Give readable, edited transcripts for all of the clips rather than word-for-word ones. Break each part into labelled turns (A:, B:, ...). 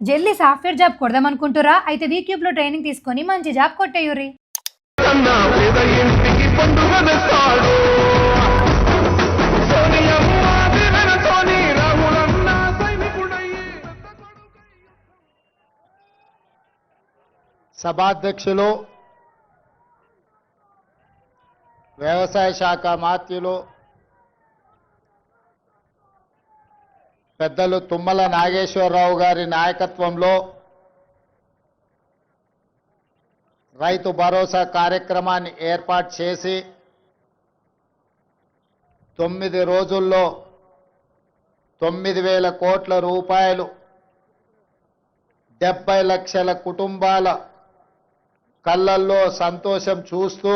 A: జల్దీ software job కొడదామనుకుంటురా? అయితే వీక్యూబ్‌లో training తీసుకొని మంచి జాబ్ కొట్టేయుర్రి.
B: సభాధ్యక్షులు, వ్యవసాయ శాఖ మాత్యులు పెద్దలు తుమ్మల నాగేశ్వరరావు గారి నాయకత్వంలో రైతు భరోసా కార్యక్రమాన్ని ఏర్పాటు చేసి 9 రోజుల్లో 9,000 కోట్ల రూపాయలు 70 లక్షల కుటుంబాల కళ్ళల్లో సంతోషం చూస్తూ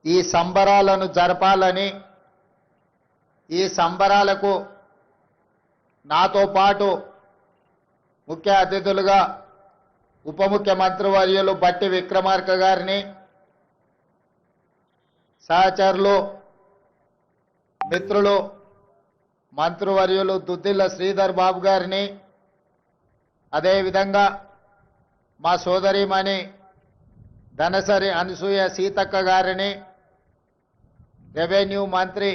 B: ఈ సంబరాలను జరపాలని, ఈ సంబరాలకు నాతో పాటు ముఖ్య అతిథులుగా ఉప ముఖ్యమంత్రి వర్యులు బట్టి విక్రమార్క గారిని, సహచరులు మిత్రులు మంత్రివర్యులు దుద్దిల్ల శ్రీధర్ బాబు గారిని, అదేవిధంగా మా సోదరిమణి ధనసరి అనసూయ సీతక్క గారిని, రెవెన్యూ మంత్రి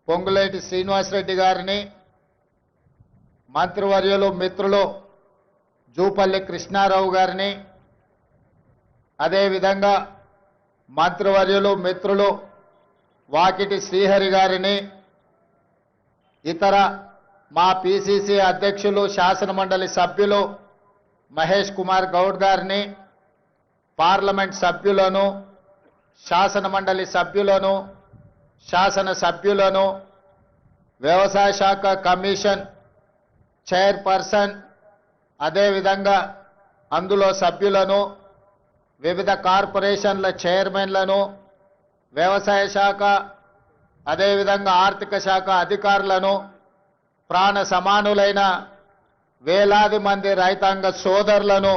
B: పొంగులేటి శ్రీనివాసరెడ్డి గారిని, మంత్రివర్యులు మిత్రులు జూపల్లి కృష్ణారావు గారిని, అదేవిధంగా మంత్రివర్యులు మిత్రులు వాకిటి శ్రీహరి గారిని, ఇతర మా పిసిసి అధ్యక్షులు శాసనమండలి సభ్యులు మహేష్ కుమార్ గౌడ్ గారిని, పార్లమెంట్ సభ్యులను, శాసనమండలి సభ్యులను, శాసన సభ్యులను, వ్యవసాయ శాఖ కమిషన్ చైర్పర్సన్, అదేవిధంగా అందులో సభ్యులను, వివిధ కార్పొరేషన్ల చైర్మన్లను, వ్యవసాయ శాఖ అదేవిధంగా ఆర్థిక శాఖ అధికారులను, ప్రాణ సమానులైన వేలాది మంది రైతాంగ సోదరులను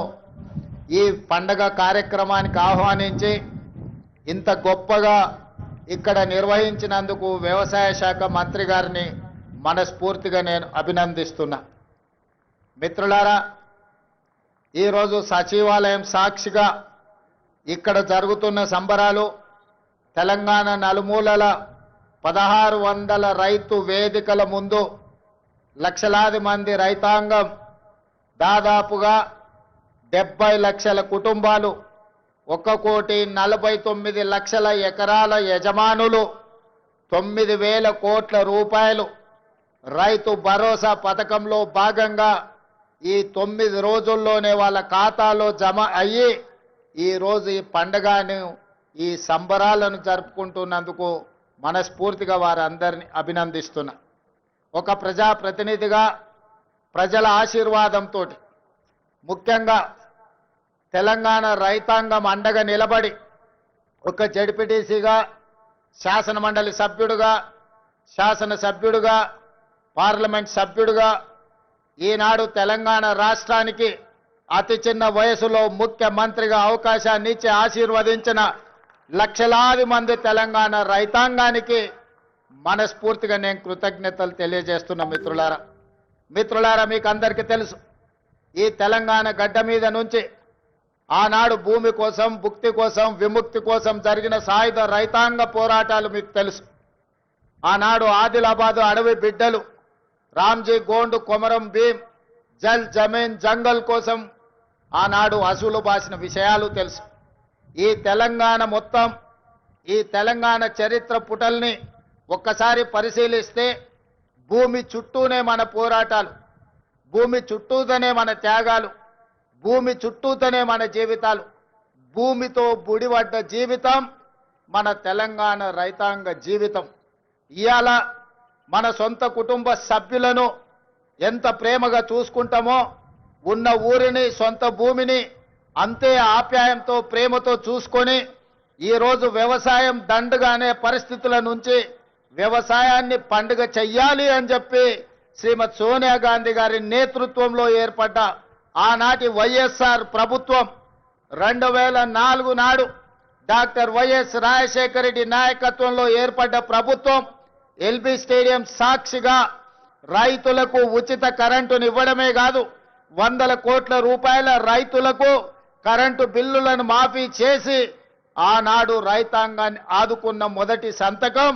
B: ఈ పండగ కార్యక్రమానికి ఆహ్వానించి ఇంత గొప్పగా ఇక్కడ నిర్వహించినందుకు వ్యవసాయ శాఖ మంత్రి గారిని మనస్ఫూర్తిగా నేను అభినందిస్తున్నా. మిత్రులారా, ఈరోజు సచివాలయం సాక్షిగా ఇక్కడ జరుగుతున్న సంబరాలు తెలంగాణ నలుమూలల 1600 రైతు వేదికల ముందు లక్షలాది మంది రైతాంగం, దాదాపుగా 70 లక్షల కుటుంబాలు, 1,49,00,000 ఎకరాల యజమానులు 9,000 కోట్ల రూపాయలు రైతు భరోసా పథకంలో భాగంగా ఈ 9 రోజుల్లోనే వాళ్ళ ఖాతాలో జమ అయ్యి ఈరోజు ఈ పండుగను, ఈ సంబరాలను జరుపుకుంటున్నందుకు మనస్ఫూర్తిగా వారందరినీ అభినందిస్తున్నా. ఒక ప్రజాప్రతినిధిగా ప్రజల ఆశీర్వాదంతో ముఖ్యంగా తెలంగాణ రైతాంగం అండగా నిలబడి ఒక జడ్పీటీసీగా, శాసనమండలి సభ్యుడుగా, శాసనసభ్యుడుగా, పార్లమెంట్ సభ్యుడుగా ఈనాడు తెలంగాణ రాష్ట్రానికి అతి చిన్న వయసులో ముఖ్యమంత్రిగా అవకాశాన్ని ఇచ్చి ఆశీర్వదించిన లక్షలాది మంది తెలంగాణ రైతాంగానికి మనస్ఫూర్తిగా నేను కృతజ్ఞతలు తెలియజేస్తున్నా. మిత్రులారా, మీకు అందరికీ తెలుసు, ఈ తెలంగాణ గడ్డ మీద నుంచి ఆనాడు భూమి కోసం, భుక్తి కోసం, విముక్తి కోసం జరిగిన సాయుధ రైతాంగ పోరాటాలు మీకు తెలుసు. ఆనాడు ఆదిలాబాదు అడవి బిడ్డలు రామ్జీ గోండు, కొమరం భీం, జల్ జమీన్ జంగల్ కోసం ఆనాడు అసూలు బాసిన విషయాలు తెలుసు. ఈ తెలంగాణ మొత్తం, ఈ తెలంగాణ చరిత్ర పుటల్ని ఒక్కసారి పరిశీలిస్తే భూమి చుట్టూనే మన పోరాటాలు, భూమి చుట్టూతోనే మన త్యాగాలు, భూమి చుట్టూతోనే మన జీవితాలు, భూమితో బుడిపడ్డ జీవితం మన తెలంగాణ రైతాంగ జీవితం. ఇవాళ మన సొంత కుటుంబ సభ్యులను ఎంత ప్రేమగా చూసుకుంటామో, ఉన్న ఊరిని, సొంత భూమిని అంతే ఆప్యాయంతో, ప్రేమతో చూసుకొని ఈరోజు వ్యవసాయం దండుగానే పరిస్థితుల నుంచి వ్యవసాయాన్ని పండుగ చెయ్యాలి అని చెప్పి శ్రీమతి సోనియా గాంధీ గారి నేతృత్వంలో ఏర్పడ్డ ఆనాటి వైఎస్ఆర్ ప్రభుత్వం 2004 నాడు డాక్టర్ వైఎస్ రాజశేఖర రెడ్డి నాయకత్వంలో ఏర్పడ్డ ప్రభుత్వం ఎల్బీ స్టేడియం సాక్షిగా రైతులకు ఉచిత కరెంటును ఇవ్వడమే కాదు, వందల కోట్ల రూపాయల రైతులకు కరెంటు బిల్లులను మాఫీ చేసి ఆనాడు రైతాంగాన్ని ఆదుకున్న మొదటి సంతకం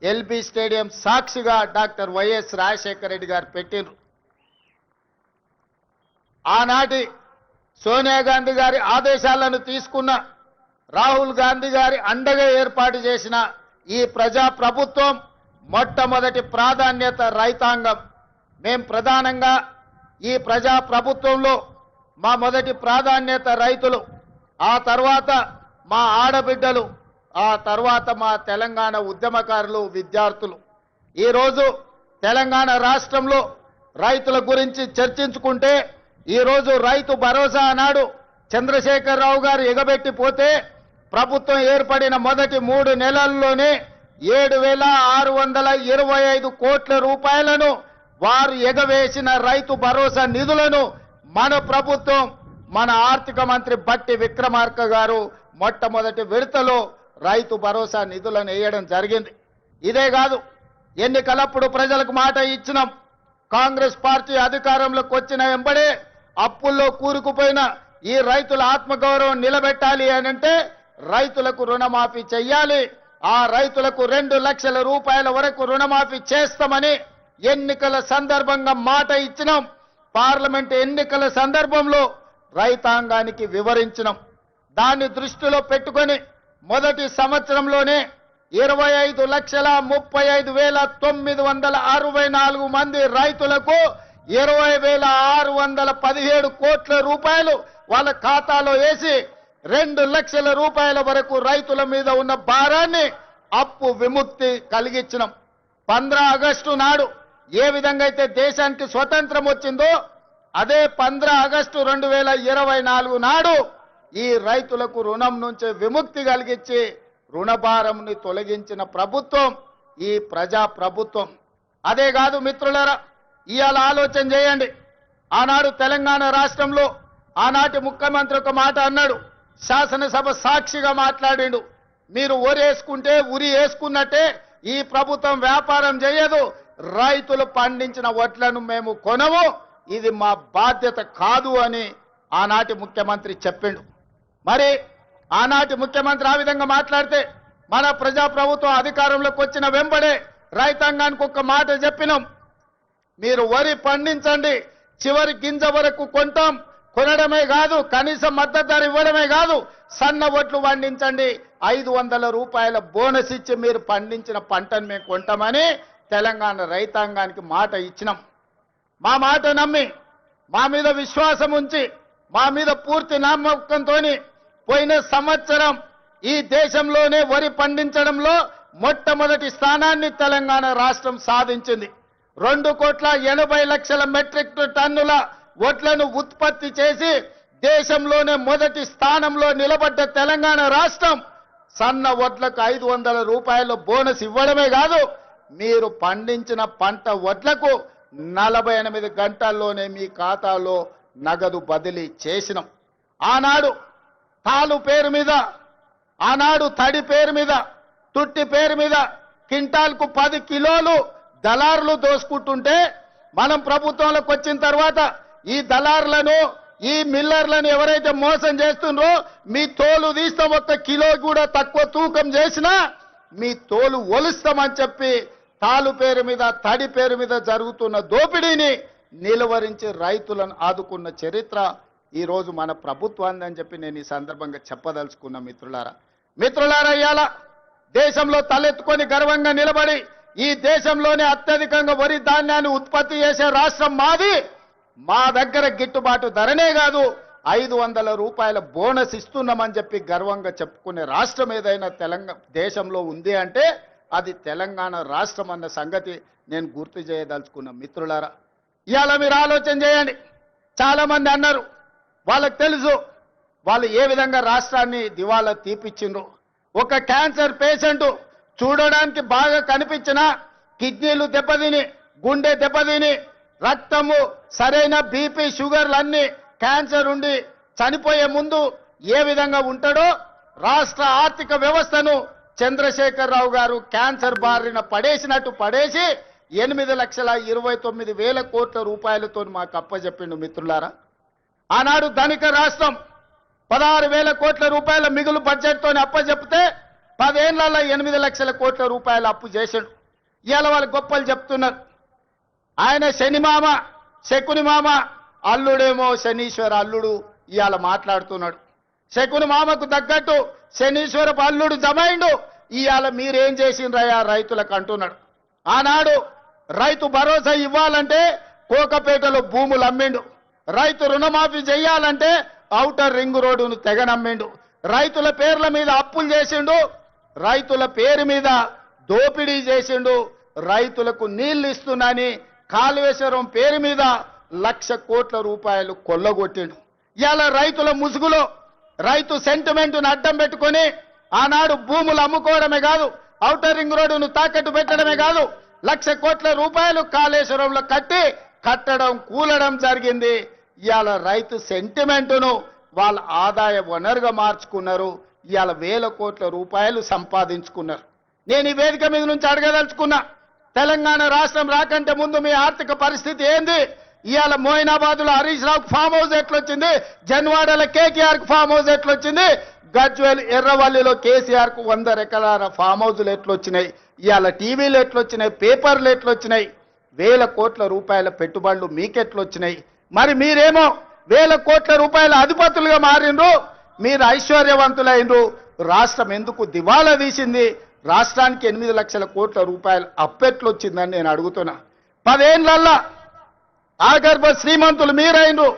B: ఎల్బీ స్టేడియం సాక్షిగా డాక్టర్ వైఎస్ రాజశేఖర రెడ్డి గారు పెట్టిండ్రు. ఆనాటి సోనియా గాంధీ గారి ఆదేశాలను తీసుకున్న రాహుల్ గాంధీ గారి అండగా ఏర్పాటు చేసిన ఈ ప్రజా ప్రభుత్వం మొట్టమొదటి ప్రాధాన్యత రైతాంగం. మేం ప్రధానంగా ఈ ప్రజా ప్రభుత్వంలో మా మొదటి ప్రాధాన్యత రైతులు, ఆ తర్వాత మా ఆడబిడ్డలు, ఆ తర్వాత మా తెలంగాణ ఉద్యమకారులు, విద్యార్థులు. ఈరోజు తెలంగాణ రాష్ట్రంలో రైతుల గురించి చర్చించుకుంటే ఈరోజు రైతు భరోసా అన్నాడు చంద్రశేఖరరావు గారు ఎగబెట్టిపోతే ప్రభుత్వం ఏర్పడిన మొదటి 3 నెలల్లోనే 7,625 కోట్ల రూపాయలను వారు ఎగవేసిన రైతు భరోసా నిధులను మన ప్రభుత్వం, మన ఆర్థిక మంత్రి బట్టి విక్రమార్క గారు మొట్టమొదటి విడతలో రైతు భరోసా నిధులను వేయడం జరిగింది. ఇదే కాదు, ఎన్నికలప్పుడు ప్రజలకు మాట ఇచ్చినాం. కాంగ్రెస్ పార్టీ అధికారంలోకి వచ్చిన వెంబడే అప్పుల్లో కూరుకుపోయిన ఈ రైతుల ఆత్మగౌరవం నిలబెట్టాలి అనంటే రైతులకు రుణమాఫీ చెయ్యాలి. ఆ రైతులకు 2 లక్షల రూపాయల వరకు రుణమాఫీ చేస్తామని ఎన్నికల సందర్భంగా మాట ఇచ్చినాం. పార్లమెంట్ ఎన్నికల సందర్భంలో రైతాంగానికి వివరించినాం. దాన్ని దృష్టిలో పెట్టుకొని మొదటి సంవత్సరంలోనే 25,35,964 మంది రైతులకు 20,617 కోట్ల రూపాయలు వాళ్ళ ఖాతాలో వేసి 2 లక్షల రూపాయల వరకు రైతుల మీద ఉన్న భారాన్ని అప్పు విముక్తి కలిగించినాం. 15 ఆగస్టు నాడు ఏ విధంగా అయితే దేశానికి స్వతంత్రం వచ్చిందో అదే 15 ఆగస్టు 2024 నాడు ఈ రైతులకు రుణం నుంచి విముక్తి కలిగించి రుణభారంని తొలగించిన ప్రభుత్వం ఈ ప్రజా ప్రభుత్వం. అదే కాదు మిత్రులారా, ఇవాళ ఆలోచన చేయండి. ఆనాడు తెలంగాణ రాష్ట్రంలో ఆనాటి ముఖ్యమంత్రి ఒక మాట అన్నాడు, శాసనసభ సాక్షిగా మాట్లాడిండు. మీరు ఒరేసుకుంటే ఉరి వేసుకున్నట్టే ఈ ప్రభుత్వం వ్యాపారం చేయదు, రైతులు పండించిన వడ్లను మేము కొనము, ఇది మా బాధ్యత కాదు అని ఆనాటి ముఖ్యమంత్రి చెప్పిండు. మరి ఆనాటి ముఖ్యమంత్రి ఆ విధంగా మాట్లాడితే మన ప్రజా ప్రభుత్వం అధికారంలోకి వచ్చిన వెంబడే రైతాంగానికి ఒక మాట చెప్పినాం, మీరు వరి పండించండి, చివరి గింజ వరకు కొంటాం, కొనడమే కాదు కనీసం మద్దతు ధర ఇవ్వడమే కాదు, సన్న వడ్లు పండించండి, 500 రూపాయల బోనస్ ఇచ్చి మీరు పండించిన పంటను మేము కొంటామని తెలంగాణ రైతాంగానికి మాట ఇచ్చినాం. మా మాట నమ్మి, మా మీద విశ్వాసం ఉంచి, మా మీద పూర్తి నమ్మకంతో పోయిన సంవత్సరం ఈ దేశంలోనే వరి పండించడంలో మొట్టమొదటి స్థానాన్ని తెలంగాణ రాష్ట్రం సాధించింది. 2,80,00,000 మెట్రిక్ టన్నుల వడ్లను ఉత్పత్తి చేసి దేశంలోనే మొదటి స్థానంలో నిలబడ్డ తెలంగాణ రాష్ట్రం సన్న వడ్లకు 500 రూపాయల బోనస్ ఇవ్వడమే కాదు, మీరు పండించిన పంట వడ్లకు 48 గంటల్లోనే మీ ఖాతాలో నగదు బదిలీ చేసినాం. ఆనాడు తాలు పేరు మీద, ఆనాడు తడి పేరు మీద, తుట్టి పేరు మీద క్వింటాల్కు 10 కిలోలు దళారులు దోసుకుంటుంటే మనం ప్రభుత్వంలోకి వచ్చిన తర్వాత ఈ దళారులను, ఈ మిల్లర్లను ఎవరైతే మోసం చేస్తుండ్రో మీ తోలు తీస్తాం, 1 కిలో కూడా తక్కువ తూకం చేసినా మీ తోలు ఒలుస్తామని చెప్పి తాలు పేరు మీద, తడి పేరు మీద జరుగుతున్న దోపిడీని నిలువరించి రైతులను ఆదుకున్న చరిత్ర ఈ రోజు మన ప్రభుత్వాన్ని అని చెప్పి నేను ఈ సందర్భంగా చెప్పదలుచుకున్న మిత్రులారా, ఇవాళ దేశంలో తలెత్తుకొని గర్వంగా నిలబడి ఈ దేశంలోనే అత్యధికంగా వరి ధాన్యాన్ని ఉత్పత్తి చేసే రాష్ట్రం మాది. మా దగ్గర గిట్టుబాటు ధరనే కాదు 500 రూపాయల బోనస్ ఇస్తున్నామని చెప్పి గర్వంగా చెప్పుకునే రాష్ట్రం ఏదైనా దేశంలో ఉంది అంటే అది తెలంగాణ రాష్ట్రం అన్న సంగతి నేను గుర్తు చేయదలుచుకున్న మిత్రులారా. ఇవాళ మీరు ఆలోచన చేయండి. చాలా మంది అన్నారు, వాళ్ళకి తెలుసు వాళ్ళు ఏ విధంగా రాష్ట్రాన్ని దివాలా తీపిచ్చిండ్రు. ఒక క్యాన్సర్ పేషెంట్ చూడడానికి బాగా కనిపించిన కిడ్నీలు దెబ్బతిని, గుండె దెబ్బతిని, రక్తము సరైన బీపీ షుగర్లు అన్ని క్యాన్సర్ ఉండి చనిపోయే ముందు ఏ విధంగా ఉంటాడో రాష్ట్ర ఆర్థిక వ్యవస్థను చంద్రశేఖరరావు గారు క్యాన్సర్ బారిన పడేసినట్టు పడేసి 8,29,000 కోట్ల రూపాయలతో మాకు అప్పచెప్పిండు మిత్రులారా. ఆనాడు ధనిక రాష్ట్రం 16,000 కోట్ల రూపాయల మిగులు బడ్జెట్తో అప్పచెప్తే 10 ఏళ్లలో 8 లక్షల కోట్ల రూపాయలు అప్పు చేశాడు. ఇవాళ వాళ్ళు గొప్పలు చెప్తున్నారు. ఆయన శనిమామ శకుని మామ అల్లుడేమో శనీశ్వర అల్లుడు ఇవాళ మాట్లాడుతున్నాడు. శకుని మామకు తగ్గట్టు శనీశ్వరపు అల్లుడు జమైండు. ఇవాళ మీరేం చేసిండ్రయ్యా రైతులకు అంటున్నాడు. ఆనాడు రైతు భరోసా ఇవ్వాలంటే కోకపేటలో భూములు అమ్మిండు. రైతు రుణమాఫీ చెయ్యాలంటే ఔటర్ రింగ్ రోడ్డును తెగనమ్మిండు. రైతుల పేర్ల మీద అప్పులు చేసిండు. రైతుల పేరు మీద దోపిడీ చేసిండు. రైతులకు నీళ్లు ఇస్తున్నాని కాళేశ్వరం పేరు మీద 1,00,000 కోట్ల రూపాయలు కొల్లగొట్టిండు. ఇవాళ రైతుల ముసుగులో రైతు సెంటిమెంట్ను అడ్డం పెట్టుకొని ఆనాడు భూములు అమ్ముకోవడమే కాదు, ఔటర్ రింగ్ రోడ్డును తాకట్టు పెట్టడమే కాదు, 1,00,000 కోట్ల రూపాయలు కాళేశ్వరంలో కట్టడం కూలడం జరిగింది. ఇవాళ రైతు సెంటిమెంటును వాళ్ళ ఆదాయ వనరుగా మార్చుకున్నారు. ఇవాళ 1,000 కోట్ల రూపాయలు సంపాదించుకున్నారు. నేను ఈ వేదిక మీద నుంచి అడగదలుచుకున్నా, తెలంగాణ రాష్ట్రం రాకంటే ముందు మీ ఆర్థిక పరిస్థితి ఏంది? ఇవాళ మోయినాబాద్లో హరీష్ రావుకు ఫామ్ హౌస్ ఎట్లొచ్చింది? జన్వాడలో కేటీఆర్కు ఫామ్ హౌస్ ఎట్లొచ్చింది? గజ్వేల్ ఎర్రవల్లిలో కేసీఆర్కు 100 ఎకరాల ఫామ్ హౌజులు ఎట్లొచ్చినాయి? ఇవాళ టీవీలు ఎట్లొచ్చినాయి? పేపర్లు ఎట్లొచ్చినాయి? 1,000 కోట్ల రూపాయల పెట్టుబడులు మీకెట్లొచ్చినాయి? మరి మీరేమో 1,000 కోట్ల రూపాయల అధిపతులుగా మారిండ్రు, మీరు ఐశ్వర్యవంతులైనరు. రాష్ట్రం ఎందుకు దివాలా తీసింది? రాష్ట్రానికి 8 లక్షల కోట్ల రూపాయలు అప్పెట్లొచ్చిందని నేను అడుగుతున్నా. 10 ఏళ్లల్లా ఆగర్భ శ్రీమంతులు మీరైనరు.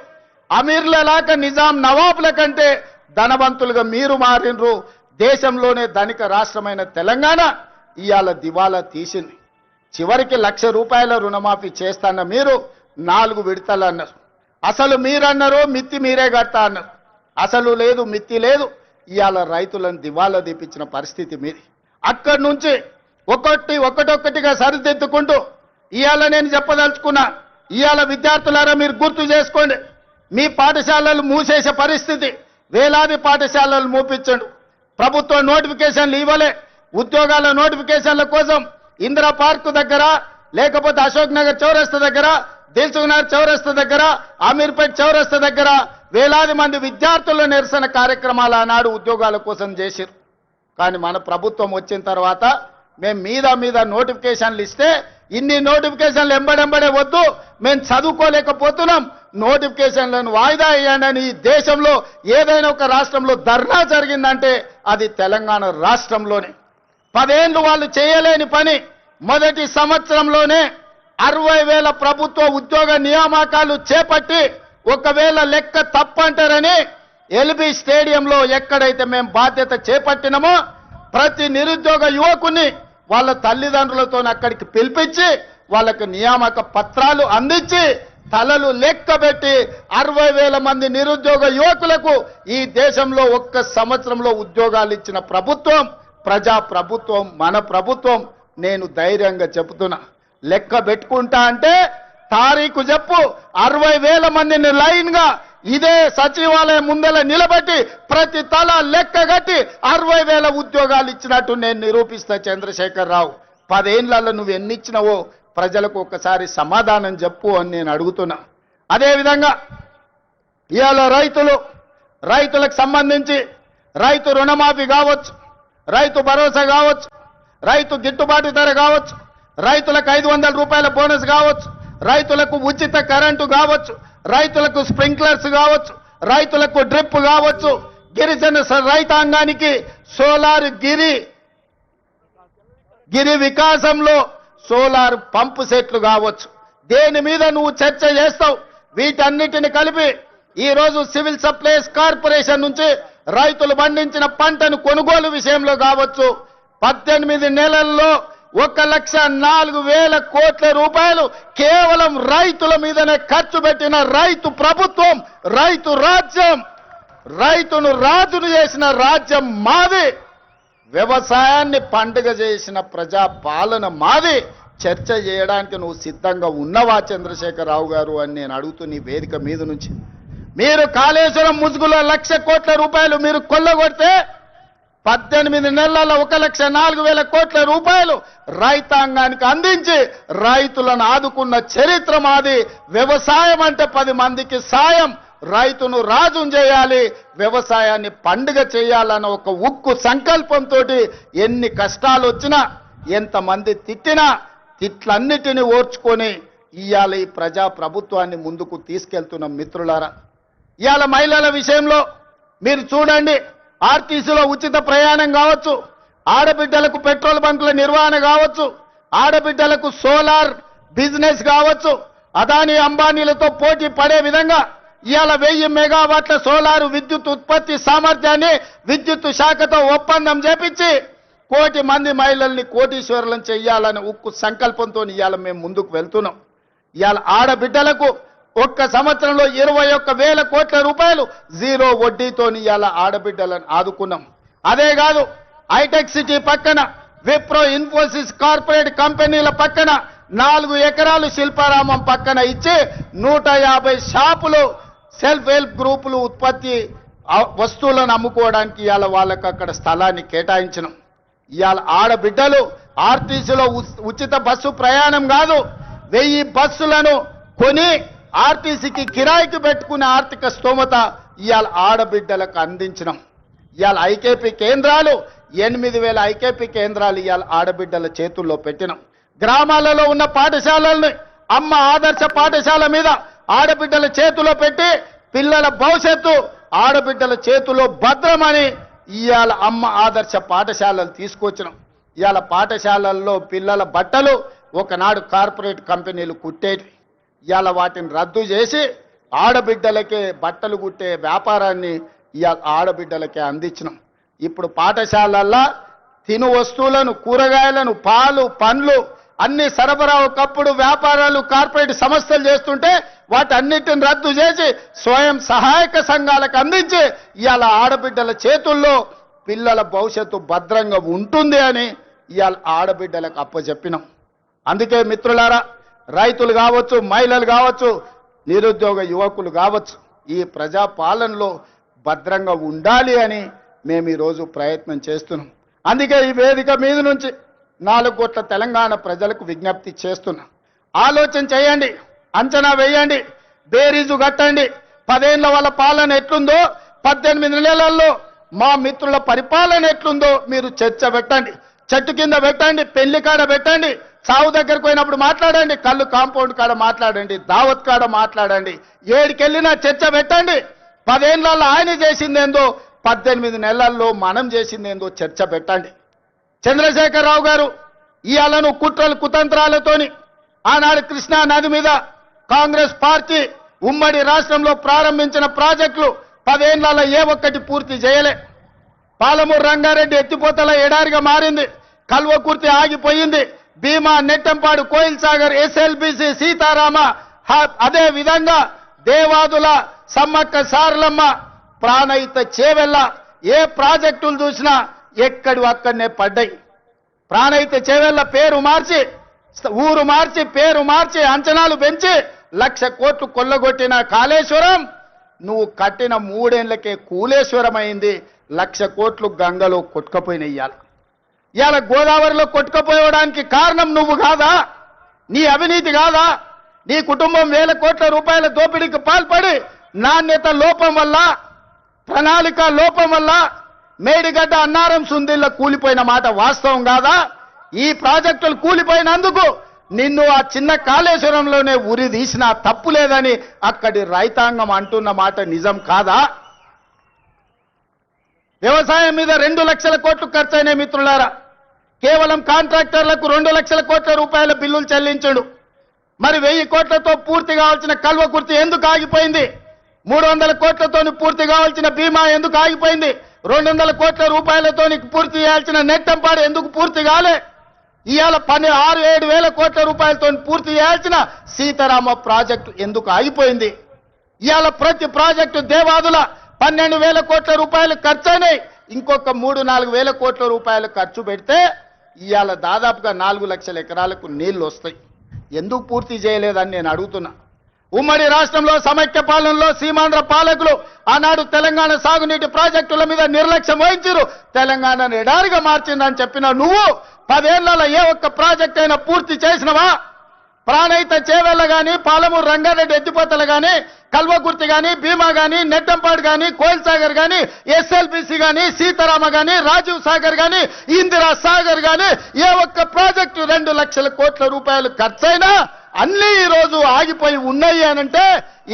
B: అమీర్లలాక నిజాం నవాబుల కంటే ధనవంతులుగా మీరు మారినరు. దేశంలోనే ధనిక రాష్ట్రమైన తెలంగాణ ఇవాళ దివాలా తీసింది. చివరికి 1,00,000 రూపాయల రుణమాఫీ చేస్తాన్న మీరు 4 విడతలు అన్నారు. అసలు మీరన్నారు మిత్తి మీరే కడతా అన్నారు. అసలు లేదు మిత్తి లేదు. ఇవాళ రైతులను దివాలా తీపించిన పరిస్థితి మీది. అక్కడి నుంచి ఒక్కొక్కటిగా సరిదిద్దుకుంటూ ఇవాళ నేను చెప్పదలుచుకున్నా. ఇవాళ విద్యార్థులారా మీరు గుర్తు చేసుకోండి, మీ పాఠశాలలు మూసేసే పరిస్థితి. వేలాది పాఠశాలలు మూపించండు. ప్రభుత్వ నోటిఫికేషన్లు ఇవ్వలే. ఉద్యోగాల నోటిఫికేషన్ల కోసం ఇందిరా పార్క్ దగ్గర, లేకపోతే అశోక్ నగర్ చౌరస్తా దగ్గర, దిల్సుఖ్నగర్ చౌరస్తా దగ్గర, అమీర్పేట్ చౌరస్తా దగ్గర వేలాది మంది విద్యార్థుల నిరసన కార్యక్రమాలు ఆనాడు ఉద్యోగాల కోసం చేశారు. కానీ మన ప్రభుత్వం వచ్చిన తర్వాత మేము మీద నోటిఫికేషన్లు ఇస్తే ఇన్ని నోటిఫికేషన్లు ఎంబడెంబడే వద్దు, మేము చదువుకోలేకపోతున్నాం, నోటిఫికేషన్లను వాయిదా వేయండి ఈ దేశంలో ఏదైనా ఒక రాష్ట్రంలో ధర్నా జరిగిందంటే అది తెలంగాణ రాష్ట్రంలోనే. 10 ఏళ్లు వాళ్ళు చేయలేని పని మొదటి సంవత్సరంలోనే 60,000 ప్రభుత్వ ఉద్యోగ నియామకాలు చేపట్టి, ఒకవేళ లెక్క తప్పంటారని ఎల్బీ స్టేడియంలో ఎక్కడైతే మేము బాధ్యత చేపట్టినామో ప్రతి నిరుద్యోగ యువకుని వాళ్ళ తల్లిదండ్రులతో అక్కడికి పిలిపించి వాళ్ళకు నియామక పత్రాలు అందించి తలలు లెక్కబెట్టి 60,000 మంది నిరుద్యోగ యువకులకు ఈ దేశంలో ఒక్క సంవత్సరంలో ఉద్యోగాలు ఇచ్చిన ప్రభుత్వం ప్రజా ప్రభుత్వం, మన ప్రభుత్వం. నేను ధైర్యంగా చెబుతున్నా, లెక్క పెట్టుకుంటా అంటే తారీఖు చెప్పు, 60,000 మందిని లైన్ గా ఇదే సచివాలయం ముందల నిలబెట్టి ప్రతి తల లెక్క కట్టి 60,000 ఉద్యోగాలు ఇచ్చినట్టు నేను నిరూపిస్తా. చంద్రశేఖర్ రావు, 10 ఏళ్లలో నువ్వు ఎన్ని ఇచ్చినావో ప్రజలకు ఒకసారి సమాధానం చెప్పు అని నేను అడుగుతున్నా. అదేవిధంగా ఇవాళ రైతులకు సంబంధించి రైతు రుణమాఫీ కావచ్చు, రైతు భరోసా కావచ్చు, రైతు గిట్టుబాటు ధర కావచ్చు, రైతులకు 500 రూపాయల బోనస్ కావచ్చు, రైతులకు ఉచిత కరెంటు కావచ్చు, రైతులకు స్ప్రింక్లర్స్ కావచ్చు, రైతులకు డ్రిప్ కావచ్చు, గిరిజన రైతాంగానికి సోలార్ గిరి వికాసంలో సోలార్ పంపు సెట్లు కావచ్చు. దేని మీద నువ్వు చర్చ చేస్తావు? వీటన్నిటిని కలిపి ఈ రోజు సివిల్ సప్లైస్ కార్పొరేషన్ నుంచి రైతులు పండించిన పంటను కొనుగోలు విషయంలో కావచ్చు 18 నెలల్లో 1,04,000 కోట్ల రూపాయలు కేవలం రైతుల మీదనే ఖర్చు పెట్టిన రైతు ప్రభుత్వం, రైతు రాజ్యం, రైతును రాజును చేసిన రాజ్యం మాది, వ్యవసాయాన్ని పండుగ చేసిన ప్రజా పాలన మాది. చర్చ చేయడానికి నువ్వు సిద్ధంగా ఉన్నవా చంద్రశేఖరరావు గారు అని నేను అడుగుతున్న ఈ వేదిక మీద నుంచి. మీరు కాళేశ్వరం ముసుగులో 1,00,000 కోట్ల రూపాయలు మీరు కొల్లగొడితే 18 నెలల్లో 1,04,000 కోట్ల రూపాయలు రైతాంగానికి అందించి రైతులను ఆదుకున్న చరిత్ర మాది. వ్యవసాయం అంటే 10 మందికి సాయం, రైతును రాజును చేయాలి, వ్యవసాయాన్ని పండుగ చేయాలన్న ఒక ఉక్కు సంకల్పంతో ఎన్ని కష్టాలు వచ్చినా ఎంతమంది తిట్టినా తిట్లన్నిటిని ఓర్చుకొని ఇవాళ ఈ ప్రజా ప్రభుత్వాన్ని ముందుకు తీసుకెళ్తున్న మిత్రులారా, ఇవాళ మహిళల విషయంలో మీరు చూడండి, ఆర్టీసీలో ఉచిత ప్రయాణం కావచ్చు, ఆడబిడ్డలకు పెట్రోల్ బంకుల నిర్వహణ కావచ్చు, ఆడబిడ్డలకు సోలార్ బిజినెస్ కావచ్చు, అదానీ అంబానీలతో పోటీ పడే విధంగా ఇవాళ 1000 మెగావాట్ల సోలారు విద్యుత్ ఉత్పత్తి సామర్థ్యాన్ని విద్యుత్ శాఖతో ఒప్పందం చేపించి 1 కోటి మంది మహిళల్ని కోటీశ్వరులను చెయ్యాలని ఉక్కు సంకల్పంతో ఇవాళ మేము ముందుకు వెళ్తున్నాం. ఇవాళ ఆడబిడ్డలకు ఒక్క సంవత్సరంలో 21,000 కోట్ల రూపాయలు జీరో వడ్డీతో ఇవాళ ఆడబిడ్డలను ఆదుకున్నాం. అదే కాదు, హైటెక్ సిటీ పక్కన విప్రో ఇన్ఫోసిస్ కార్పొరేట్ కంపెనీల పక్కన 4 ఎకరాలు శిల్పారామం పక్కన ఇచ్చి 150 షాపులు సెల్ఫ్ హెల్ప్ గ్రూపులు ఉత్పత్తి వస్తువులను అమ్ముకోవడానికి ఇవాళ వాళ్ళకు అక్కడ స్థలాన్ని కేటాయించినాం. ఇవాళ ఆడబిడ్డలు ఆర్టీసీలో ఉచిత బస్సు ప్రయాణం కాదు, 1000 బస్సులను కొని ఆర్టీసీకి కిరాయికి పెట్టుకునే ఆర్థిక స్తోమత ఇవాళ ఆడబిడ్డలకు అందించినాం. ఇవాళ ఐకేపీ కేంద్రాలు 8,000 ఐకేపీ కేంద్రాలు ఇవాళ ఆడబిడ్డల చేతుల్లో పెట్టినాం. గ్రామాలలో ఉన్న పాఠశాలల్ని అమ్మ ఆదర్శ పాఠశాల మీద ఆడబిడ్డల చేతిలో పెట్టి పిల్లల భవిష్యత్తు ఆడబిడ్డల చేతిలో భద్రమని ఇవాళ అమ్మ ఆదర్శ పాఠశాలలు తీసుకొచ్చినాం. ఇవాళ పాఠశాలల్లో పిల్లల బట్టలు ఒకనాడు కార్పొరేట్ కంపెనీలు కుట్టేవి, ఇవాళ వాటిని రద్దు చేసి ఆడబిడ్డలకే బట్టలు కుట్టే వ్యాపారాన్ని ఇవాళ ఆడబిడ్డలకే అందించినాం. ఇప్పుడు పాఠశాలల్లో తిను వస్తువులను, కూరగాయలను, పాలు, పండ్లు అన్ని సరఫరా ఒకప్పుడు వ్యాపారాలు కార్పొరేట్ సంస్థలు చేస్తుంటే వాటన్నిటిని రద్దు చేసి స్వయం సహాయక సంఘాలకు అందించి ఇవాళ ఆడబిడ్డల చేతుల్లో పిల్లల భవిష్యత్తు భద్రంగా ఉంటుంది అని ఇవాళ ఆడబిడ్డలకు అప్పచెప్పినాం. అందుకే మిత్రులారా, రైతులు కావచ్చు, మహిళలు కావచ్చు, నిరుద్యోగ యువకులు కావచ్చు, ఈ ప్రజా పాలనలో భద్రంగా ఉండాలి అని మేము ఈరోజు ప్రయత్నం చేస్తున్నాం. అందుకే ఈ వేదిక మీద నుంచి 4 కోట్ల తెలంగాణ ప్రజలకు విజ్ఞప్తి చేస్తున్నా. ఆలోచన చేయండి, అంచనా వేయండి, బేరీజు కట్టండి. 10 ఏళ్ల వాళ్ళ పాలన ఎట్లుందో, 18 నెలల్లో మా మిత్రుల పరిపాలన ఎట్లుందో మీరు చర్చ పెట్టండి. చెట్టు కింద పెట్టండి, పెళ్లి కాడ పెట్టండి, చావు దగ్గరకు పోయినప్పుడు మాట్లాడండి, కళ్ళు కాంపౌండ్ కాడ మాట్లాడండి, దావత్ కాడ మాట్లాడండి, ఏడికెళ్ళినా చర్చ పెట్టండి. 10 ఏళ్లలో ఆయన చేసిందేందో, 18 నెలల్లో మనం చేసిందేందో చర్చ పెట్టండి. చంద్రశేఖరరావు గారు ఇవాళను కుట్రలు కుతంత్రాలతోని ఆనాడు కృష్ణా నది మీద కాంగ్రెస్ పార్టీ ఉమ్మడి రాష్ట్రంలో ప్రారంభించిన ప్రాజెక్టులు 10 ఏళ్లలో ఏ ఒక్కటి పూర్తి చేయలే. పాలమూరు రంగారెడ్డి ఎత్తిపోతల ఎడారిగా మారింది, కల్వకుర్తి ఆగిపోయింది, భీమా, నెట్టంపాడు, కోయిల్ సాగర్, ఎస్ఎల్బిసి, సీతారామ, అదే విధంగా దేవాదుల, సమ్మక్క సారలమ్మ, ప్రాణహిత చేవెళ్ళ, ఏ ప్రాజెక్టులు చూసినా ఎక్కడి అక్కడనే పడ్డాయి. ప్రాణహిత చేవెళ్ళ పేరు మార్చి, ఊరు మార్చి, పేరు మార్చి, అంచనాలు పెంచి 1,00,000 కోట్లు కొల్లగొట్టిన కాళేశ్వరం నువ్వు కట్టిన 3 ఏళ్లకే కూలేశ్వరం అయింది. 1,00,000 కోట్లు గంగలో కొట్టుకపోయినాయి. ఇవాళ గోదావరిలో కొట్టుకపోవడానికి కారణం నువ్వు కాదా? నీ అవినీతి కాదా? నీ కుటుంబం 1,000 కోట్ల రూపాయల దోపిడీకి పాల్పడి నాణ్యత లోపం వల్ల, ప్రణాళిక లోపం వల్ల మేడిగడ్డ, అన్నారం, సుందిల్ల కూలిపోయిన మాట వాస్తవం కాదా? ఈ ప్రాజెక్టులు కూలిపోయినందుకు నిన్ను ఆ చిన్న కాళేశ్వరంలోనే ఉరి తీసినా తప్పు లేదని అక్కడి రైతాంగం అంటున్న మాట నిజం కాదా? వ్యవసాయం మీద 2 లక్షల కోట్లు ఖర్చయినాయి మిత్రులారా. కేవలం కాంట్రాక్టర్లకు 2 లక్షల కోట్ల రూపాయల బిల్లులు చెల్లించడు. మరి 1000 కోట్లతో పూర్తి కావాల్సిన కల్వకుర్తి ఎందుకు ఆగిపోయింది? 300 కోట్లతో పూర్తి కావాల్సిన భీమా ఎందుకు ఆగిపోయింది? 200 కోట్ల రూపాయలతో పూర్తి చేయాల్సిన నెట్టంపాడు ఎందుకు పూర్తి కాలే? ఇవాళ 6-7 వేల కోట్ల రూపాయలతో పూర్తి చేయాల్సిన సీతారామ ప్రాజెక్టు ఎందుకు ఆగిపోయింది? ఇవాళ ప్రతి ప్రాజెక్టు దేవాదుల 12,000 కోట్ల రూపాయలు ఖర్చయినాయి. ఇంకొక 3-4 వేల కోట్ల రూపాయలు ఖర్చు పెడితే ఇవాళ దాదాపుగా 4 లక్షల ఎకరాలకు నీళ్లు వస్తాయి. ఎందుకు పూర్తి చేయలేదని నేను అడుగుతున్నా. ఉమ్మడి రాష్ట్రంలో సమైక్య పాలనలో సీమాంధ్ర పాలకులు ఆనాడు తెలంగాణ సాగునీటి ప్రాజెక్టుల మీద నిర్లక్ష్యం వహించారు, తెలంగాణను ఎడారిగా మార్చిందని చెప్పిన నువ్వు 10 ఏళ్లలో ఏ ఒక్క ప్రాజెక్ట్ అయినా పూర్తి చేసినవా? ప్రాణహిత చేవెళ్ల గాని, పాలమూరు రంగారెడ్డి ఎత్తిపోతలు గాని, కల్వకుర్తి గాని, భీమా గాని, నెట్టంపాడు గాని, కోయిల్ సాగర్ గాని, ఎస్ఎల్బిసి గాని, సీతారామ గాని, రాజీవ్ సాగర్ గాని, ఇందిరా సాగర్ గాని ఏ ఒక్క ప్రాజెక్టు 2 లక్షల కోట్ల రూపాయలు ఖర్చైనా అన్ని ఈ రోజు ఆగిపోయి ఉన్నాయి అనంటే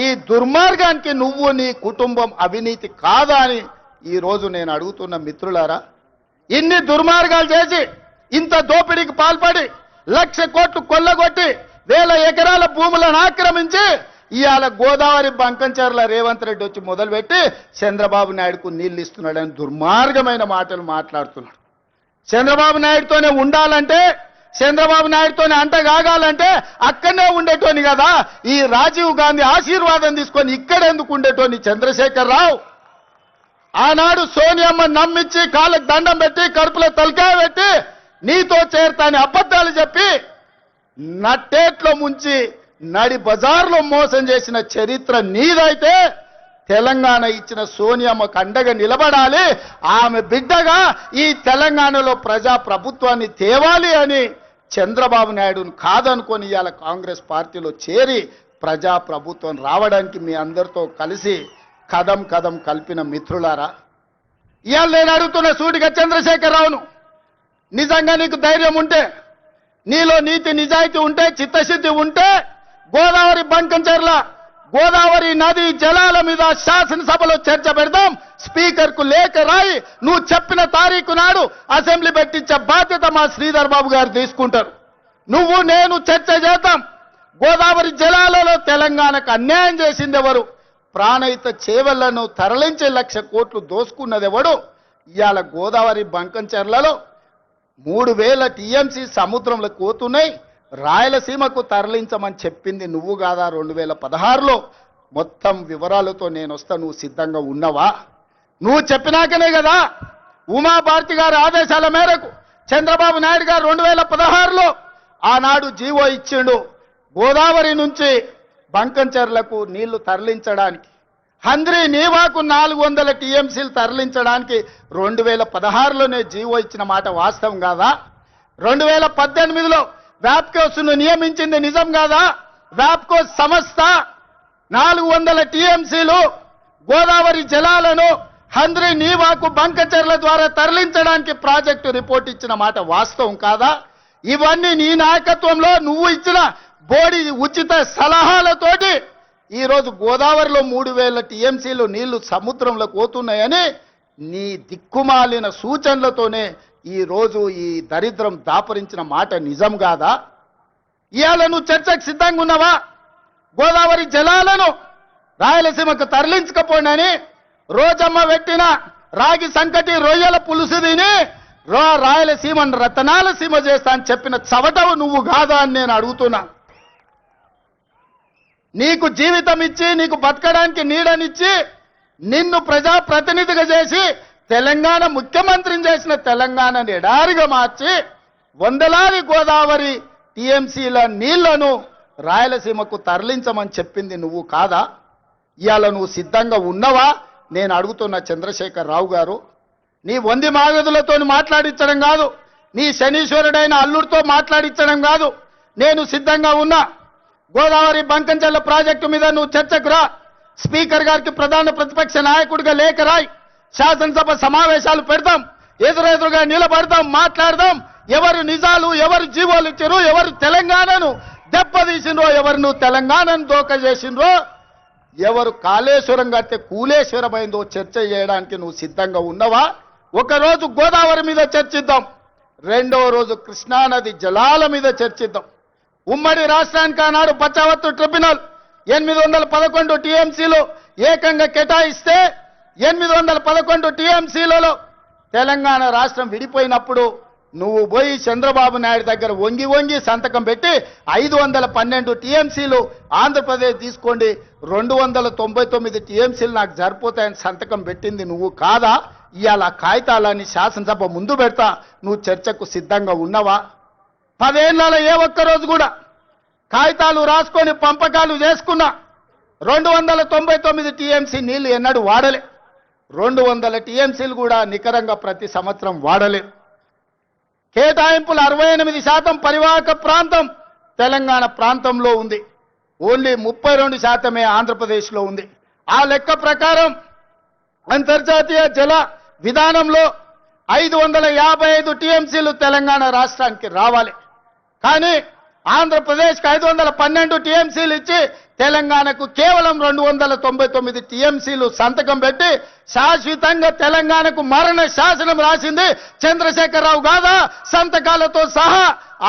B: ఈ దుర్మార్గానికి నువ్వు నీ కుటుంబం అవినీతి కాదా అని ఈ రోజు నేను అడుగుతున్న మిత్రులారా. ఇన్ని దుర్మార్గాలు చేసి ఇంత దోపిడీకి పాల్పడి 1,00,000 కోట్లు కొల్లగొట్టి 1,000 ఎకరాల భూములను ఆక్రమించి ఇవాళ గోదావరి బంకంచెర్ల రేవంత్ రెడ్డి వచ్చి మొదలుపెట్టి చంద్రబాబు నాయుడుకు నీళ్లు ఇస్తున్నాడని దుర్మార్గమైన మాటలు మాట్లాడుతున్నాడు. చంద్రబాబు నాయుడుతోనే ఉండాలంటే, చంద్రబాబు నాయుడుతోనే అంటగాగాలంటే అక్కడనే ఉండేటోని కదా. ఈ రాజీవ్ గాంధీ ఆశీర్వాదం తీసుకొని ఇక్కడెందుకు ఉండేటోని చంద్రశేఖర్ రావు? ఆనాడు సోనియమ్మ నమ్మించి కాళ్ళకు దండం పెట్టి కడుపులో తలకాయ పెట్టి నీతో చేరతాని అబద్ధాలు చెప్పి నట్టేట్లో ముంచి నడి బజార్లో మోసం చేసిన చరిత్ర నీదైతే తెలంగాణ ఇచ్చిన సోనియమ్మకు అండగా నిలబడాలి. ఆమె బిడ్డగా ఈ తెలంగాణలో ప్రజా ప్రభుత్వాన్ని తేవాలి అని చంద్రబాబు నాయుడును కాదనుకొని ఇవాళ కాంగ్రెస్ పార్టీలో చేరి ప్రజా ప్రభుత్వం రావడానికి మీ అందరితో కలిసి కదం కదం కలిపిన మిత్రులారా, ఇవాళ నేను అడుగుతున్న సూటిగా చంద్రశేఖర్ రావును, నిజంగా నీకు ధైర్యం ఉంటే, నీలో నీతి నిజాయితీ ఉంటే, చిత్తశుద్ధి ఉంటే గోదావరి బంకంచెర్ల గోదావరి నది జలాల మీద శాసనసభలో చర్చ పెడదాం. స్పీకర్ కు లేఖ రాయి నువ్వు చెప్పిన తారీఖు నాడు అసెంబ్లీ పెట్టించే బాధ్యత మా శ్రీధర్ బాబు గారు తీసుకుంటారు. నువ్వు నేను చర్చ చేద్దాం. గోదావరి జలాలలో తెలంగాణకు అన్యాయం చేసింది ఎవరు? ప్రాణహిత చేవెళ్లను తరలించే 1,00,000 కోట్లు దోసుకున్నది ఎవడు? ఇవాళ గోదావరి బంకంచెర్లలో 3,000 టీఎంసీ సముద్రంలో పోతున్నాయి. రాయలసీమకు తరలించమని చెప్పింది నువ్వు కాదా? 2016లో మొత్తం వివరాలతో నేను వస్తా, నువ్వు సిద్ధంగా ఉన్నవా? నువ్వు చెప్పినాకనే కదా ఉమాభారతి గారి ఆదేశాల మేరకు చంద్రబాబు నాయుడు గారు 2016లో ఆనాడు జీవో ఇచ్చిండు. గోదావరి నుంచి బంకంచెర్లకు నీళ్లు తరలించడానికి, హంద్రీ నీవాకు 400 టీఎంసీలు తరలించడానికి 2016లోనే జీవో ఇచ్చిన మాట వాస్తవం కాదా? 2018లో వ్యాప్కోస్ను నియమించింది నిజం కాదా? వ్యాప్కో సంస్థ 400 టీఎంసీలు గోదావరి జలాలను హంద్రీ నీవాకు బంకచెర్ల ద్వారా తరలించడానికి ప్రాజెక్టు రిపోర్ట్ ఇచ్చిన మాట వాస్తవం కాదా? ఇవన్నీ నీ నాయకత్వంలో నువ్వు ఇచ్చిన బోడి ఉచిత సలహాలతోటి ఈరోజు గోదావరిలో 3,000 టీఎంసీలు నీళ్లు సముద్రంలో పోతున్నాయని నీ దిక్కుమాలిన సూచనలతోనే ఈ రోజు ఈ దరిద్రం దాపరించిన మాట నిజం కాదా? ఇవాళ నువ్వు చర్చకు సిద్ధంగా ఉన్నావా? గోదావరి జలాలను రాయలసీమకు తరలించకపోయినని రోజమ్మ పెట్టిన రాగి సంకటి రొయ్యల పులుసు తిని రాయలసీమను రతనాల సీమ చేస్తా అని చెప్పిన చవటవు నువ్వు కాదా అని నేను అడుగుతున్నా. నీకు జీవితం ఇచ్చి, నీకు బతకడానికి నీడనిచ్చి, నిన్ను ప్రజాప్రతినిధిగా చేసి తెలంగాణ ముఖ్యమంత్రిని చేసిన తెలంగాణను ఎడారిగా మార్చి వందలాది గోదావరి టీఎంసీల నీళ్లను రాయలసీమకు తరలించమని చెప్పింది నువ్వు కాదా? ఇవాళ నువ్వు సిద్ధంగా ఉన్నవా? నేను అడుగుతున్న చంద్రశేఖర్ రావు గారు, నీ వంది మాగదులతో మాట్లాడించడం కాదు, నీ శనీశ్వరుడైన అల్లుడితో మాట్లాడించడం కాదు. నేను సిద్ధంగా ఉన్నా. గోదావరి బంకంచెర్ల ప్రాజెక్టు మీద నువ్వు చర్చకు రా. స్పీకర్ గారికి ప్రధాన ప్రతిపక్ష నాయకుడిగా లేఖ రాయి. శాసనసభ సమావేశాలు పెడదాం, ఎదురెదురుగా నిలబడదాం, మాట్లాడదాం. ఎవరు నిజాలు, ఎవరు జీవోలు ఇచ్చారు, ఎవరు తెలంగాణను దెబ్బతీసిండ్రో, ఎవరు నువ్వు తెలంగాణను దోక చేసిండ్రో, ఎవరు కాళేశ్వరం కడితే కూలేశ్వరమైందో చర్చ చేయడానికి నువ్వు సిద్ధంగా ఉన్నవా? ఒకరోజు గోదావరి మీద చర్చిద్దాం, రెండవ రోజు కృష్ణానది జలాల మీద చర్చిద్దాం. ఉమ్మడి రాష్ట్రానికి ఆనాడు బచావత్తు ట్రిబ్యునల్ 811 టీఎంసీలు ఏకంగా కేటాయిస్తే 811 టీఎంసీలలో తెలంగాణ రాష్ట్రం విడిపోయినప్పుడు నువ్వు పోయి చంద్రబాబు నాయుడు దగ్గర వంగి వంగి సంతకం పెట్టి 512 టీఎంసీలు ఆంధ్రప్రదేశ్ తీసుకోండి, 299 టీఎంసీలు నాకు సరిపోతాయని సంతకం పెట్టింది నువ్వు కాదా? ఇవాళ కాగితాలని శాసనసభ ముందు పెడతా, నువ్వు చర్చకు సిద్ధంగా ఉన్నవా? 10 ఏళ్లలో ఏ ఒక్కరోజు కూడా కాగితాలు రాసుకొని పంపకాలు చేసుకున్నా 299 టీఎంసీ నీళ్లు ఎన్నడూ వాడలే. 200 టీఎంసీలు కూడా నికరంగా ప్రతి సంవత్సరం వాడలే. కేటాయింపులు 68% పరివాహక ప్రాంతం తెలంగాణ ప్రాంతంలో ఉంది. ఓన్లీ 32% ఆంధ్రప్రదేశ్లో ఉంది. ఆ లెక్క ప్రకారం అంతర్జాతీయ జల విధానంలో 555 టీఎంసీలు తెలంగాణ రాష్ట్రానికి రావాలి. కానీ ఆంధ్రప్రదేశ్కి 512 టీఎంసీలు ఇచ్చి తెలంగాణకు కేవలం 299 టీఎంసీలు సంతకం పెట్టి శాశ్వతంగా తెలంగాణకు మరణ శాసనం రాసింది చంద్రశేఖరరావు కాదా? సంతకాలతో సహా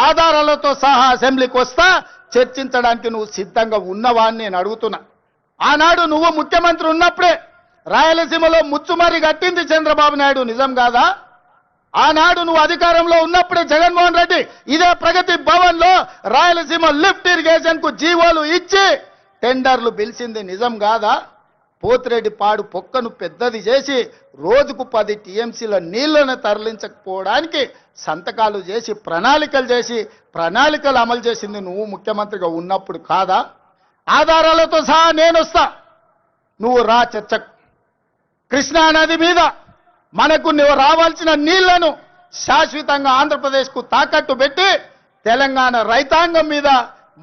B: ఆధారాలతో సహా అసెంబ్లీకి వస్తా, చర్చించడానికి నువ్వు సిద్ధంగా ఉన్నవా అని నేను అడుగుతున్నా. ఆనాడు నువ్వు ముఖ్యమంత్రి ఉన్నప్పుడే రాయలసీమలో ముచ్చుమరి కట్టింది చంద్రబాబు నాయుడు, నిజం కాదా? ఆనాడు నువ్వు అధికారంలో ఉన్నప్పుడే జగన్మోహన్ రెడ్డి ఇదే ప్రగతి భవన్ లో రాయలసీమ లిఫ్ట్ ఇరిగేషన్ కు జీవోలు ఇచ్చి టెండర్లు పిలిచింది, నిజం కాదా? పోతిరెడ్డి పాడు పొక్కను పెద్దది చేసి రోజుకు 10 టీఎంసీల నీళ్లను తరలించకపోవడానికి సంతకాలు చేసి ప్రణాళికలు అమలు చేసింది నువ్వు ముఖ్యమంత్రిగా ఉన్నప్పుడు కాదా? ఆధారాలతో సహా నేను వస్తా, నువ్వు రా చర్చకు. కృష్ణా నది మీద మనకు నువ్వు రావాల్సిన నీళ్లను శాశ్వతంగా ఆంధ్రప్రదేశ్కు తాకట్టు పెట్టి తెలంగాణ రైతాంగం మీద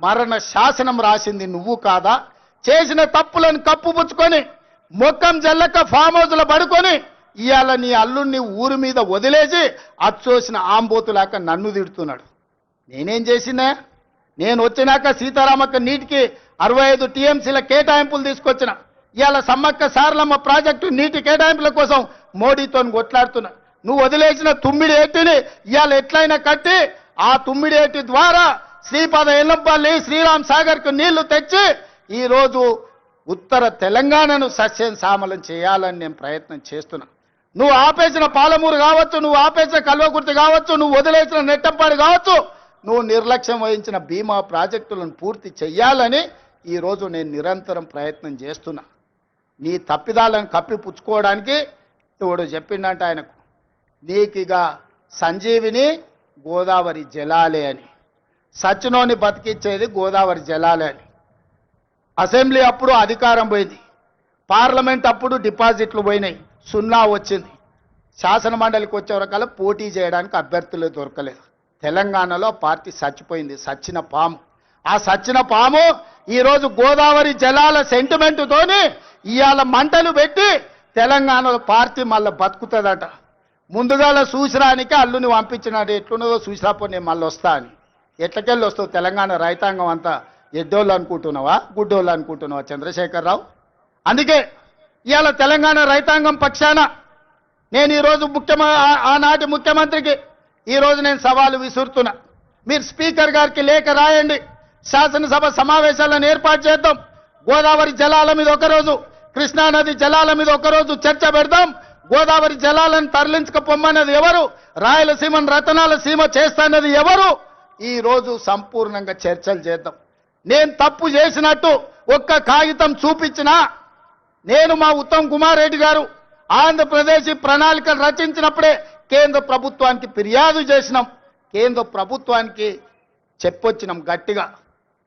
B: మరణ శాసనం రాసింది నువ్వు కాదా? చేసిన తప్పులను కప్పుపుచ్చుకొని మొక్కం జల్లక ఫామ్ హౌస్లో పడుకొని ఇవాళ నీ అల్లుడిని ఊరి మీద వదిలేసి అచ్చోసిన ఆంబోతులాక నన్ను తిడుతున్నాడు. నేనేం చేసినా? నేను వచ్చినాక సీతారామక్క నీటికి 65 టీఎంసీల కేటాయింపులు తీసుకొచ్చిన. ఇవాళ సమ్మక్క సారలమ్మ ప్రాజెక్టు నీటి కేటాయింపుల కోసం మోడీతో కొట్లాడుతున్నా. నువ్వు వదిలేసిన తుమ్మిడి ఏటిని ఇవాళ ఎట్లయినా కట్టి ఆ తుమ్మిడి ఏటి ద్వారా శ్రీపాద ఎల్లంపల్లి శ్రీరామ్ సాగర్ కు నీళ్లు తెచ్చి ఈ రోజు ఉత్తర తెలంగాణను సస్యం సామలం చేయాలని నేను ప్రయత్నం చేస్తున్నా. నువ్వు ఆపేసిన పాలమూరు కావచ్చు, నువ్వు ఆపేసిన కల్వకుర్తి కావచ్చు, నువ్వు వదిలేసిన నెట్టంపాడు కావచ్చు, నువ్వు నిర్లక్ష్యం వహించిన బీమా ప్రాజెక్టులను పూర్తి చెయ్యాలని ఈ రోజు నేను నిరంతరం ప్రయత్నం చేస్తున్నా. నీ తప్పిదాలను కప్పిపుచ్చుకోవడానికి ఇప్పుడు చెప్పిండంట ఆయనకు, నీకిగా సంజీవిని గోదావరి జలాలే అని, సచ్చినోని బతికిచ్చేది గోదావరి జలాలే అని. అసెంబ్లీ అప్పుడు అధికారం పోయింది, పార్లమెంట్ అప్పుడు డిపాజిట్లు పోయినాయి, 0 వచ్చింది. శాసన మండలికి వచ్చే వరకల్లా పోటీ చేయడానికి అభ్యర్థులు దొరకలేదు. తెలంగాణలో పార్టీ చచ్చిపోయింది, సచ్చిన పాము. ఆ సచ్చిన పాము ఈరోజు గోదావరి జలాల సెంటిమెంటుతోని ఇవాళ మంటలు పెట్టి తెలంగాణలో పార్టీ మళ్ళీ బతుకుతుందట. ముందుగాల చూసిరానికి అల్లుని పంపించినాడు, ఎట్లున్నదో చూసిరాపో నేను మళ్ళీ వస్తా అని. ఎట్లకెళ్ళి వస్తావు? తెలంగాణ రైతాంగం అంతా ఎడ్డోళ్ళు అనుకుంటున్నావా, గుడ్డోళ్ళు అనుకుంటున్నావా చంద్రశేఖరరావు? అందుకే ఇవాళ తెలంగాణ రైతాంగం పక్షాన నేను ఈరోజు ఆనాటి ముఖ్యమంత్రికి ఈరోజు నేను సవాలు విసురుతున్నా. మీరు స్పీకర్ గారికి లేఖ రాయండి, శాసనసభ సమావేశాలను ఏర్పాటు చేద్దాం. గోదావరి జలాల మీద ఒకరోజు, కృష్ణానది జలాల మీద ఒకరోజు చర్చ పెడదాం. గోదావరి జలాలను తరలించకపోమ్మన్నది ఎవరు? రాయలసీమను రతనాల సీమ చేస్తానది ఎవరు? ఈ రోజు సంపూర్ణంగా చర్చలు చేద్దాం. నేను తప్పు చేసినట్టు ఒక్క కాగితం చూపించినా, నేను మా ఉత్తమ్ కుమార్ రెడ్డి గారు ఆంధ్రప్రదేశ్ ప్రణాళికలు రచించినప్పుడే కేంద్ర ప్రభుత్వానికి ఫిర్యాదు చేసినాం, కేంద్ర ప్రభుత్వానికి చెప్పొచ్చినాం గట్టిగా.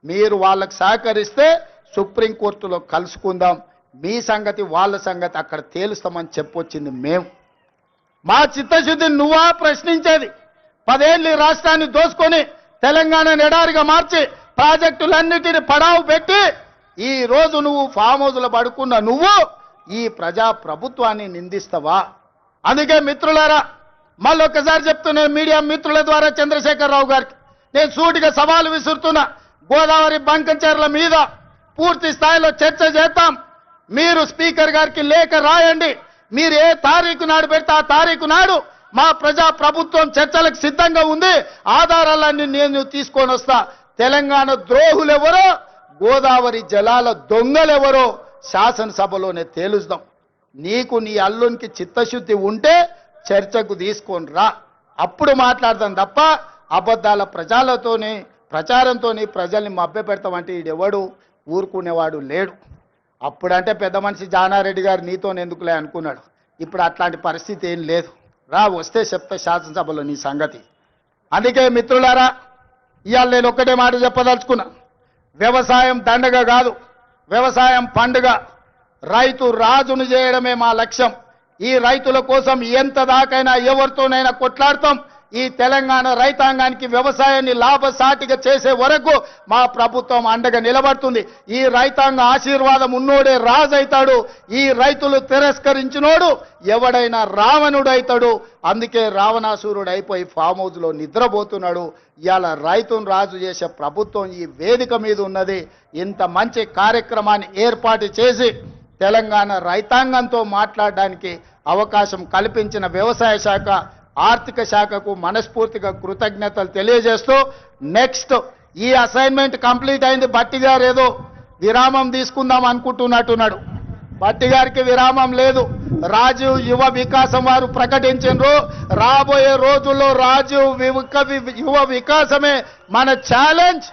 B: మీరు వాళ్ళకు సహకరిస్తే సుప్రీంకోర్టులో కలుసుకుందాం, మీ సంగతి వాళ్ళ సంగతి అక్కడ తేలుస్తామని చెప్పొచ్చింది మేము. మా చిత్తశుద్ధిని నువ్వా ప్రశ్నించేది? 10 ఏళ్ళు రాష్ట్రాన్ని దోసుకొని తెలంగాణ ఎడారిగా మార్చి ప్రాజెక్టులన్నిటిని పడావు పెట్టి ఈ రోజు నువ్వు ఫామ్ హౌస్లో పడుకున్న నువ్వు ఈ ప్రజా ప్రభుత్వాన్ని నిందిస్తావా? అందుకే మిత్రులారా, మళ్ళొక్కసారి చెప్తున్నా మీడియా మిత్రుల ద్వారా చంద్రశేఖరరావు గారికి నేను సూటిగా సవాలు విసురుతున్నా. గోదావరి బంకంచెర్ల మీద పూర్తి స్థాయిలో చర్చ చేద్దాం. మీరు స్పీకర్ గారికి లేఖ రాయండి. మీరు ఏ తారీఖు నాడు పెడితే ఆ తారీఖు నాడు మా ప్రజా ప్రభుత్వం చర్చలకు సిద్ధంగా ఉంది. ఆధారాలన్నీ నేను తీసుకొని వస్తా. తెలంగాణ ద్రోహులెవరో, గోదావరి జలాల దొంగలెవరో శాసనసభలోనే తేలుస్తాం. నీకు నీ అల్లునికి చిత్తశుద్ధి ఉంటే చర్చకు తీసుకొని రా, అప్పుడు మాట్లాడదాం తప్ప అబద్ధాల ప్రచారంతోని ప్రజల్ని మభ్యపెడతామంటే ఈడెవడు ఊరుకునేవాడు లేడు. అప్పుడంటే పెద్ద మనిషి జానారెడ్డి గారు నీతో ఎందుకులే అనుకున్నాడు. ఇప్పుడు అట్లాంటి పరిస్థితి ఏం లేదు. రా, వస్తే చెప్తా శాసనసభలో నీ సంగతి. అందుకే మిత్రులారా, ఇవాళ నేను ఒక్కటే మాట చెప్పదలుచుకున్నా. వ్యవసాయం దండగ కాదు, వ్యవసాయం పండుగ, రైతు రాజును చేయడమే మా లక్ష్యం. ఈ రైతుల కోసం ఎంత దాకైనా ఎవరితోనైనా కొట్లాడతాం. ఈ తెలంగాణ రైతాంగానికి వ్యవసాయాన్ని లాభసాటిగా చేసే వరకు మా ప్రభుత్వం అండగా నిలబడుతుంది. ఈ రైతాంగ ఆశీర్వాదం ఉన్నోడే రాజు అవుతాడు. ఈ రైతులు తిరస్కరించినోడు ఎవడైనా రావణుడు అవుతాడు. అందుకే రావణాసురుడు అయిపోయి ఫామ్ హౌస్ లో నిద్రపోతున్నాడు. ఇవాళ రైతును రాజు చేసే ప్రభుత్వం ఈ వేదిక మీద ఉన్నది. ఇంత మంచి కార్యక్రమాన్ని ఏర్పాటు చేసి తెలంగాణ రైతాంగంతో మాట్లాడడానికి అవకాశం కల్పించిన వ్యవసాయ శాఖ, ఆర్థిక శాఖకు మనస్ఫూర్తిగా కృతజ్ఞతలు తెలియజేస్తూ, నెక్స్ట్ ఈ అసైన్మెంట్ కంప్లీట్ అయింది. బట్టి గారు ఏదో విరామం తీసుకుందాం అనుకుంటున్నట్టున్నాడు. బట్టి గారికి విరామం లేదు. రాజీవ్ యువ వికాసం వారు ప్రకటించారు. రాబోయే రోజుల్లో రాజీవ్ యువ వికాసమే మన ఛాలెంజ్.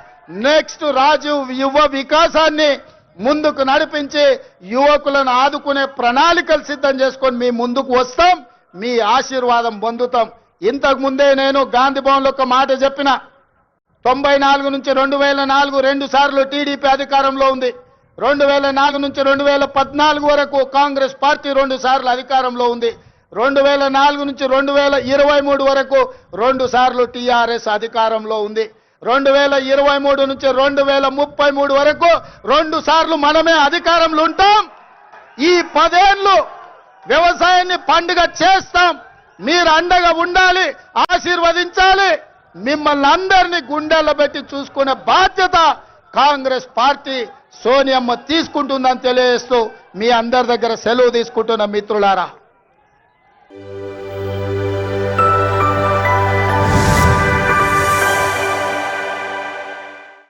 B: నెక్స్ట్ రాజీవ్ యువ వికాసాన్ని ముందుకు నడిపించి యువకులను ఆదుకునే ప్రణాళికలు సిద్ధం చేసుకొని మీ ముందుకు వస్తాం. మీ ఆశీర్వాదం పొందుతాం. ఇంతకు ముందే నేను గాంధీ భవన్లో ఒక మాట చెప్పిన. 94 నుంచి 2004 2 సార్లు టీడీపీ అధికారంలో ఉంది. 2004 నుంచి 2014 వరకు కాంగ్రెస్ పార్టీ 2 సార్లు అధికారంలో ఉంది. 2004 నుంచి 2023 వరకు 2 సార్లు టీఆర్ఎస్ అధికారంలో ఉంది. 2023 నుంచి 2033 వరకు 2 సార్లు మనమే అధికారంలో ఉంటాం. ఈ 10 ఏళ్ళు వ్యవసాయాన్ని పండుగ చేస్తాం. మీరు అండగా ఉండాలి, ఆశీర్వదించాలి. మిమ్మల్ని అందరినీ గుండెల్లో పెట్టి చూసుకునే బాధ్యత కాంగ్రెస్ పార్టీ సోనియమ్మ తీసుకుంటుందని తెలియజేస్తూ మీ అందరి దగ్గర సెలవు తీసుకుంటున్న మిత్రులారా.